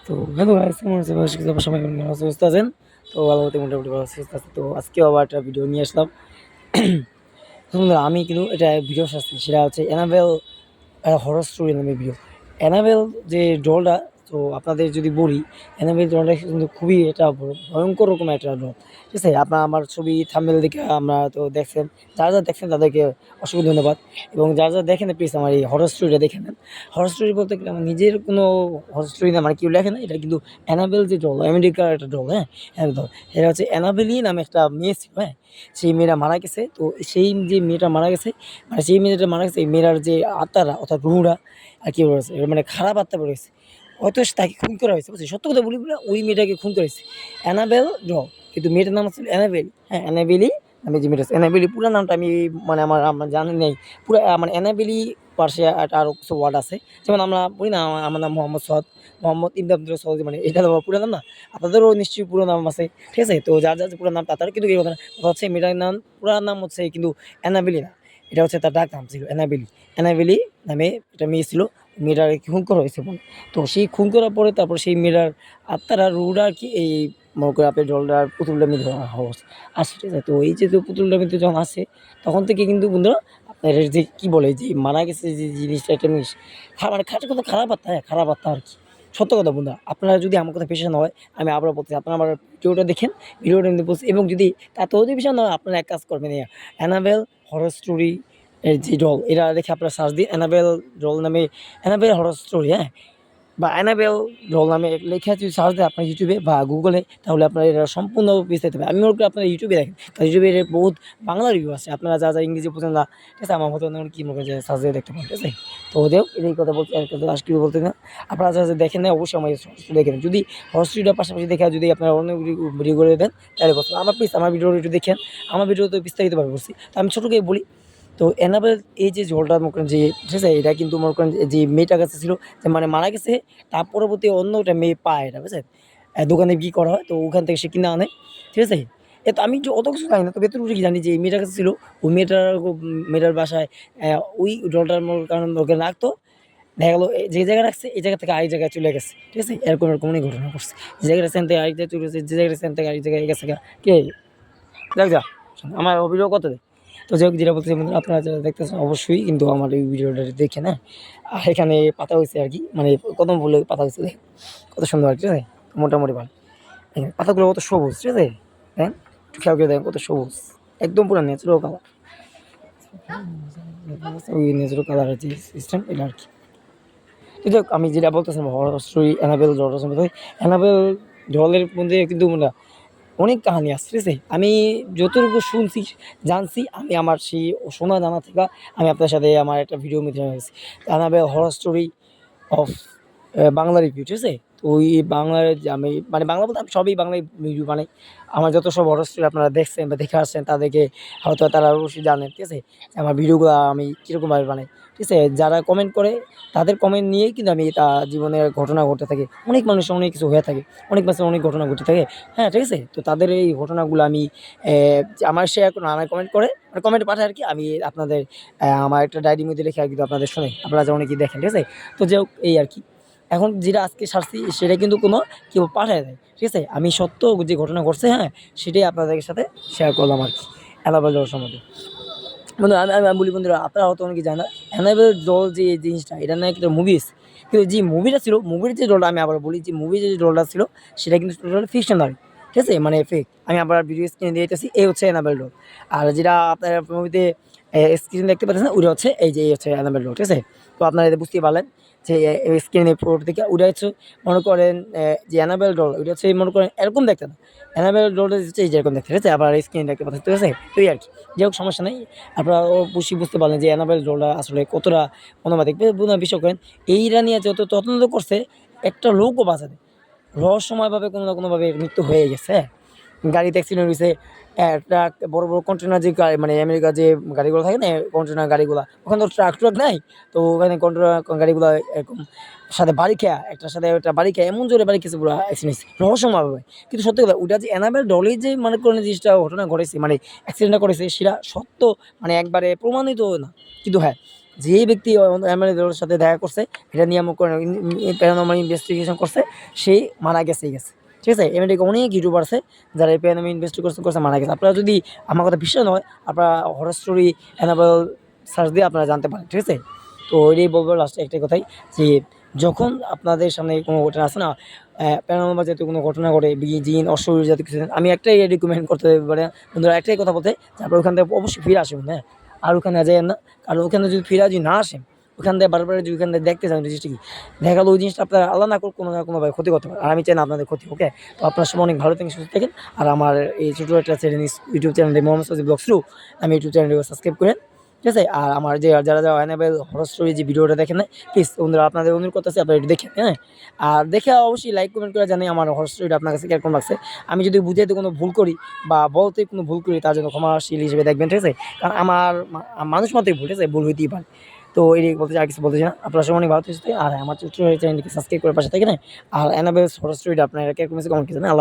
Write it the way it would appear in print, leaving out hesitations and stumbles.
তো hello guys, কেমন আছেন? আশা করি আপনারা সবাই সুস্থ আছেন। তো ভালো মতো মোটামুটি ভালো সুস্থ আছি। তো আজকেও আবার একটা ভিডিও নিয়ে আসলাম। তো বন্ধুরা, আমি কিন্তু এটা ভিডিও সার্চছি, সেটা হচ্ছে অ্যানাবেল হরর স্টোরি নামে ভিডিও। অ্যানাবেল যে ডলটা, তো আপনাদের যদি বলি, অ্যানাবেল ডলটা কিন্তু খুবই এটা ভয়ঙ্কর রকমের একটা ডল। ঠিক আছে? আপনারা আমার ছবি থাম্বনেল দেখে আমরা তো দেখছেন। যারা দেখছেন তাদেরকে অসংখ্য ধন্যবাদ। এবং যারা দেখেন না, প্লিজ আমার এই হরর স্টোরিটা দেখে নেন। হরর স্টোরি বলতে গেলে আমার নিজের কোনো হরর স্টোরি না, মানে কেউ লেখে না। এটা কিন্তু অ্যানাবেল যে ডল, আমেরিকার একটা ডল, হ্যাঁ? Annabelle doll. এটা হচ্ছে অ্যানাবেলি নামে একটা মেয়ে ছিল, হ্যাঁ? সেই মেয়েটা মারা গেছে। তো সেই যে মেয়েটা মারা গেছে, মানে সেই মেয়েটা মারা গেছে, এই মেয়েটার যে আত্মারা অর্থাৎ রুহুরা আর কি বলেছে, মানে খারাপ আত্মা বেরোয়েছে। হয়তো তাকে খুন করা হয়েছে, বুঝছি সত্য কথা বলি বলে ওই মেয়েটাকে খুন করেছে অ্যানাবেল ড, কিন্তু মেয়েটার নাম ছিল অ্যানাবেলি, হ্যাঁ অ্যানাবেলি নামে যে মেয়েটা আছে। অ্যানাবেলি পুরো নামটা আমি মানে আমার আমার জানি নাই পুরো, মানে অ্যানাবেলি পাশে আরও কিছু ওয়ার্ড আছে, যেমন আমরা বলি না আমার নাম মোহাম্মদ সদ, মোহাম্মদ ইবনে আব্দুল সৌদ, মানে এটা আমার পুরো নাম না। আপনাদেরও নিশ্চয়ই পুরো নাম আছে, ঠিক আছে? তো যার যার পুরো নাম তার কিন্তু এই কথা না, কথা হচ্ছে মেয়েটার নাম পুরা নাম হচ্ছে কিন্তু অ্যানাবেলি না, এটা হচ্ছে তার ডাক নাম ছিল অ্যানাবেলি। অ্যানাবেলি নামে একটা মেয়ে ছিল, মেয়েটাকে খুন করা হয়েছে বলে। তো সেই খুন করার পরে তারপর সেই মেয়েটার আত্মারা রুহটা আর কি এই মনে করে আপনার জলটার পুতুলটা মেরে ধরা হওয়া আসে, ঠিক আছে? তো এই যে তো পুতুলটা মেরে যখন আসে, তখন থেকে কিন্তু বন্ধুরা আপনার এর যে কী বলে যে মারা গেছে যে জিনিসটা, একটা জিনিস মানে খারাপ কথা, খারাপ আত্মা, হ্যাঁ খারাপ আত্মা আর কি। সত্য কথা বন্ধুরা, আপনারা যদি আমার কথা বিশ্বাস না হয়, আমি আবারও বলতেছি, আপনারা আমার ভিডিওটা দেখেন, ভিডিওটা কিন্তু বলছি, এবং যদি তাতেও যদি বিশ্বাস না হয়, আপনারা এক কাজ করবেন, অ্যানাবেল হরর স্টোরি এর যে ডল, এটা দেখে আপনারা সার্চ দিন অ্যানাবেল ডল নামে, অ্যানাবেল হরর স্টোরি, হ্যাঁ, বা অ্যানাবেল ডল নামে লেখা যদি সার্চ দেয় আপনার ইউটিউবে বা গুগলে, তাহলে আপনার এটা সম্পূর্ণ বিস্তারিত পাবেন। আমি মনে করি আপনারা ইউটিউবে দেখেন, কারণ ইউটিউবে এর বহুত বাংলা রিভিউ আছে। আপনারা যা ইংরেজি বোঝেন না, ঠিক আছে, আমার মতো কি মনে করেন যে সার্চ দিয়ে দেখতে পারেন, ঠিক আছে? তো ওদেরও এই কথা বলতে আর কথা আজকে বলতে না, আপনারা যা দেখেন না অবশ্যই আমার দেখেন। যদি হরর স্টোরিটার পাশাপাশি দেখে যদি আপনারা অন্য ভিডিও করে দেন, তাহলে বলতে আমার প্লিজ আমার ভিডিওটা একটু দেখেন। আমার ভিডিও তো বিস্তারিতভাবে বলছি, তো আমি ছোটো করে বলি। তো অ্যানাবেল এই যে ঝোলটা মনে করেন যে, ঠিক আছে, এটা কিন্তু মনে করেন যে মেয়েটার কাছে ছিল, যে মানে মারা গেছে, তার পরবর্তী অন্য একটা মেয়ে পায় এটা, বুঝছেন? দোকানে বিক্রি করা হয়, তো ওখান থেকে সে কিনে আনে, ঠিক আছে? এ তো আমি যে অত কিছু জানি না, তবে এতটুকু জানি যে এই মেয়েটার কাছে ছিল। ওই মেয়েটার বাসায় ওই ডলটার কারণ ওকে রাখতো। দেখা গেলো যে জায়গায় রাখছে এই জায়গা থেকে আরেক জায়গায় চলে গেছে, ঠিক আছে? এরকম অনেক ঘটনা ঘটছে। যে জায়গাটা সেখান থেকে আরেক জায়গায় চলে গেছে, যে জায়গাটা সেখান থেকে আরেক জায়গায় গেছে গা। কে দেখ যা, আমার অভিযোগ কত দেয়। তো যাই হোক, যেটা বলতেছি বন্ধুরা, আপনারা যারা দেখতেছেন অবশ্যই কিন্তু আমার এই ভিডিওটা দেখেন, হ্যাঁ? আর এখানে পাতা হয়েছে আর কি, মানে কদম ফুলে পাতা হয়েছে, দেখেন কত সুন্দর, ঠিক আছে? মোটামুটি ভালো। দেখেন পাতাগুলো কত সবুজ, ঠিক আছে? দেখেন একটু খেয়াল করে দেখেন কত সবুজ, একদম পুরো ন্যাচারাল কালার। ওই ন্যাচারাল কালারের যে সিস্টেম এটা আর কি। তো যাই হোক, আমি যেটা বলতেছিলাম হরর স্টোরি অ্যানাবেল ডলটার সম্বন্ধে, অ্যানাবেল ডলের মধ্যে কিন্তু অনেক কাহিনী আছে, ঠিক আছে? আমি যতটুকু শুনছি, জানছি, আমি আমার সেই শোনা জানা থেকে আমি আপনার সাথে আমার একটা ভিডিও মিডিয়া হয়েছে। Annabelle horror story of Bangla review, ঠিক আছে? তো ওই বাংলার যে আমি মানে বাংলা বলতে আমি সবই বাংলায় রিভিউ বানাই। আমার যত সব হরর স্টোরি আপনারা দেখছেন বা দেখে আসছেন, তাদেরকে হয়তো তারা অবশ্যই জানেন, ঠিক আছে? আমার ভিডিওগুলো আমি কীরকমভাবে বানাই, ঠিক আছে? যারা কমেন্ট করে তাদের কমেন্ট নিয়েই কিন্তু আমি তা জীবনের ঘটনা ঘটতে থাকে। অনেক মানুষের অনেক কিছু হয়ে থাকে, অনেক মানুষের অনেক ঘটনা ঘটে থাকে, হ্যাঁ ঠিক আছে? তো তাদের এই ঘটনাগুলো আমি আমার শেয়ার করে, আমার কমেন্ট করে, মানে কমেন্টে পাঠায় আর কি। আমি আপনাদের আমার একটা ডায়েরির মধ্যে লিখে কিন্তু আপনাদের শোনাই। আপনারা যে অনেকেই দেখেন, ঠিক আছে? তো যাই হোক এই আরকি। এখন যেটা আজকে সারছি সেটা কিন্তু কোনো কেউ পাঠায় নাই, ঠিক আছে? আমি সত্য যে ঘটনা ঘটছে, হ্যাঁ, সেটাই আপনাদের সাথে শেয়ার করলাম আরকি। অ্যানাবেল ডল সম্বন্ধে। বন্ধুরা আমি বলি বন্ধুরা, আপনারা হয়তো অনেকে জানেন না, অ্যানাবেল ডল যে জিনিসটা, এটা নাকি একটা মুভি আছে। কিন্তু যে মুভিটা ছিল, মুভির যে রোলটা আমি আবার বলি, যে মুভির যে রোলটা ছিল সেটা কিন্তু টোটালি ফিকশনাল, ঠিক আছে? মানে ফেক। আমি আবার ভিডিও স্ক্রিনে দিয়ে দিতেছি, এই হচ্ছে অ্যানাবেল ডল। আর যেটা আপনারা মুভিতে স্ক্রিনে দেখতে পাচ্ছেন না, ওইটা হচ্ছে এই যে এই হচ্ছে অ্যানাবেল ডল, ঠিক আছে? তো আপনারা এটা বুঝতেই পারলেন যে স্ক্রিনে পুরোটা থেকে ওইটা হচ্ছে মনে করেন যে অ্যানাবেল ডল ওইটা হচ্ছে মনে করেন এরকম দেখতে না। অ্যানাবেল ডলটা হচ্ছে এই যেরকম দেখতে, ঠিক আছে? আবার স্ক্রিনে দেখতে পাচ্ছেন, ঠিক আছে? তো এই আরকি। যাই হোক সমস্যা নাই। আপনারা অবশ্যই বুঝতে পারলেন যে অ্যানাবেল ডলটা আসলে কতটা মনোমাদিক। বিশ্বাস করেন এইরা নিয়ে যত তদন্ত করছে, একটা লোকও বাঁচে নাই। রহস্যময়ভাবে কোনো না কোনোভাবে এর মৃত্যু হয়ে গেছে, হ্যাঁ? গাড়িতে অ্যাক্সিডেন্ট হইছে, ট্রাক বড় কন্টেনার যে গাড়ি, মানে আমেরিকার যে গাড়িগুলো থাকে না কন্টেনার গাড়িগুলা, ওখানে তো ট্রাক নাই। তো ওখানে কন্টেনার গাড়িগুলা এরকম সাথে বাড়ি খেয়া, একটার সাথে একটা বাড়ি খেয়া, এমন জোরে বাড়ি খেয়েছে, পুরা অ্যাক্সিডেন্ট হইছে রহস্যময়ভাবে। কিন্তু সত্যি কথা ওইটা যে অ্যানাবেল ডলি যে মনে করেন জিনিসটা ঘটনা ঘটেছে, মানে অ্যাক্সিডেন্টটা করেছে, সেটা সত্য, মানে একবারে প্রমাণিত না। কিন্তু হ্যাঁ, যে ব্যক্তি এমএলএর সাথে দেখা করছে, এটা নিয়ে আমার প্যারানর্মাল ইনভেস্টিগেশন করছে, সে মারা গেছেই গেছে। ঠিক আছে? আমেরিকায় অনেক ইউটিউবার আছে যারা এই প্যারানর্মাল ইনভেস্টিগেশন করছে, মারা গেছে। আপনারা যদি আমার কথা বিশ্বাস না হয়, আপনারা হরর স্টোরি অ্যানাবেল সার্চ দিয়ে আপনারা জানতে পারেন। ঠিক আছে? তো এটাই বলবো লাস্টে একটাই কথাই, যে যখন আপনাদের সামনে কোনো ঘটনা আসে না, প্যারানর্মাল জাতীয় কোনো ঘটনা ঘটে, জিন, অশরীর জাতীয় কিছু, আমি একটাই রিকমেন্ড করতে পারি বন্ধুরা, একটাই কথা বলতে, যে আপনারা ওখান থেকে অবশ্যই ফিরে আসবেন, হ্যাঁ? আর ওখানে যাইয়েন না। কারণ ওখানে যদি ফিরে যদি না আসেন, ওখান থেকে বারবার যদি ওখান থেকে দেখতে চান জিনিসটা কি, দেখা গেলো ওই জিনিসটা আপনার আল্লাহ না করুক কোনো না কোনোভাবে ক্ষতি করতে পারে। আর আমি চাই না আপনাদের ক্ষতি হোক, হ্যাঁ? তো আপনার সবাই অনেক ভালো থাকেন, সুস্থ থাকেন। আর আমার এই ছোটো একটা channel, YouTube channel Mohammad Sajib blog through, আমি ইউটিউব চ্যানেলটিকে সাবস্ক্রাইব করেন। ঠিক আছে? আর আমার যে যারা অ্যানাবেল হরর স্টোরি যে ভিডিওটা দেখেন না, প্লিজ বন্ধুরা আপনাদের অনুরোধ করতেছি আপনারা একটু দেখেন, হ্যাঁ? আর দেখে অবশ্যই লাইক কমেন্ট করে জানাই আমার হরর স্টোরিটা আপনার কাছে কিরকম লাগছে। আমি যদি বুঝাইতে কোনো ভুল করি বা বলতে কোনো ভুল করি, তার জন্য ক্ষমাশীল হিসেবে দেখবেন। ঠিক আছে? কারণ আমার মানুষ মাত্রই ভুল, ঠিক আছে? ভুল হইতেই পারে। তো এটাই বলতে চাই, আর কিছু বলতে চাই না। আপনারা সবাই অনেক ভালো থাকবেন। আর আমার ছোট্ট চ্যানেলটিকে সাবস্ক্রাইব করে পাশে থাকেন, হ্যাঁ? আর অ্যানাবেল হরর স্টোরিটা আপনারা কিরকম হয়েছে কমেন্ট করে জানান।